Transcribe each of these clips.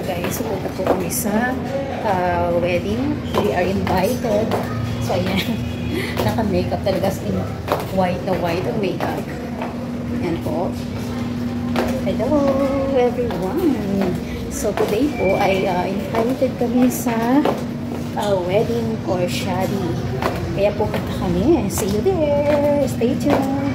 guys, pupunta po kami sa wedding. We are invited. So ayan, naka-makeup talaga in white na white ang makeup. Ayan po. Hello everyone. So today po ay invited kami sa wedding or shadi. Kaya pupunta kami. See you there. Stay tuned.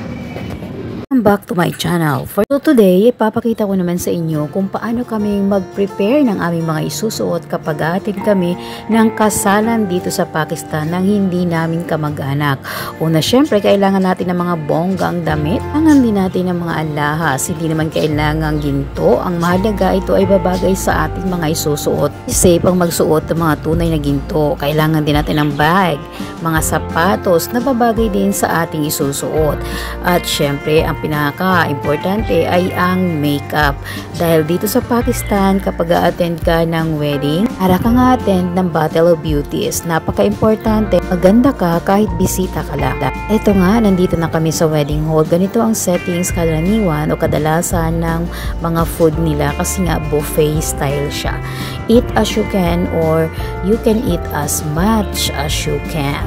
Welcome back to my channel. For today, ipapakita ko naman sa inyo kung paano kami mag-prepare ng aming mga isusuot kapag atin kami ng kasalan dito sa Pakistan ng hindi namin kamag-anak. Una, syempre, kailangan natin ng mga bonggang damit. Kailangan din natin ng mga alahas. Hindi naman kailangan ginto. Ang mahalaga, ito ay babagay sa ating mga isusuot. Safe ang magsuot ng mga tunay na ginto. Kailangan din natin ng bag, mga sapatos na babagay din sa ating isusuot. At syempre, ang pinaka-importante ay ang makeup. Dahil dito sa Pakistan, kapag a-attend ka ng wedding, para kang a-attend ng Battle of Beauties. Napaka-importante, maganda ka kahit bisita ka lang. Ito nga, nandito na kami sa wedding hall. Ganito ang settings karaniwan o kadalasan ng mga food nila kasi nga buffet style siya. Eat as you can or you can eat as much as you can.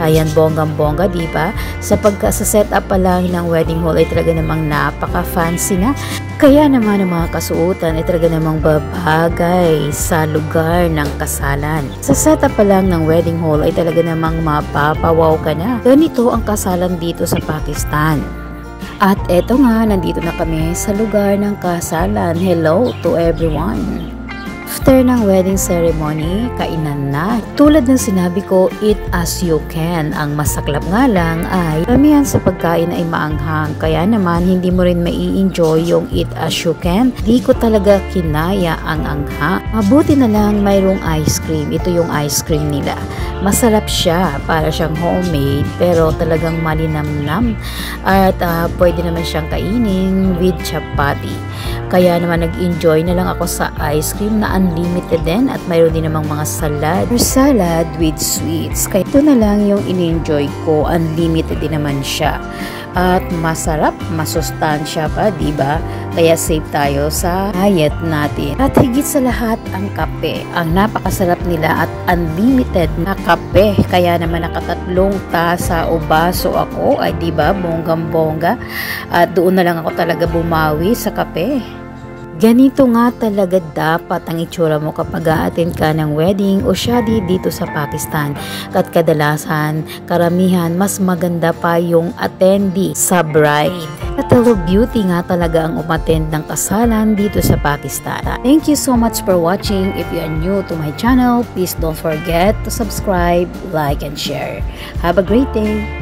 Ayan, bonggang-bongga, diba? Sa setup pa lang ng wedding hall ay talaga namang napaka-fancy na. Kaya naman ang mga kasuotan ay talaga namang babagay sa lugar ng kasalan. Sa setup pa lang ng wedding hall ay talaga namang mapapawaw ka na. Ganito ang kasalan dito sa Pakistan. At eto nga, nandito na kami sa lugar ng kasalan. Hello to everyone! After ng wedding ceremony, kainan na. Tulad ng sinabi ko, eat as you can. Ang masaklap nga lang ay karamihan sa pagkain ay maanghang. Kaya naman, hindi mo rin mai-enjoy yung eat as you can. Di ko talaga kinaya ang angha. Mabuti na lang mayroong ice cream. Ito yung ice cream nila. Masarap siya. Para siyang homemade. Pero talagang malinamnam. At pwede naman siyang kainin with chapati. Kaya naman nag-enjoy na lang ako sa ice cream na unlimited din at mayroon din namang mga salad or salad with sweets. Kaya ito na lang yung in-enjoy ko. Unlimited din naman siya. At masarap, masustansya pa, diba? Kaya safe tayo sa diet natin. At higit sa lahat, ang kape. Ang napakasarap nila at unlimited na kape. Kaya naman nakatatlong tasa o baso ako. Ay diba, bonggang-bongga. At doon na lang ako talaga bumawi sa kape. Ganito nga talaga dapat ang itsura mo kapag a-attend ka ng wedding o shadi dito sa Pakistan. At kadalasan, karamihan, mas maganda pa yung attendee sa bride. Battle of Beauty nga talaga ang umattend ng kasalan dito sa Pakistan. Thank you so much for watching. If you are new to my channel, please don't forget to subscribe, like, and share. Have a great day!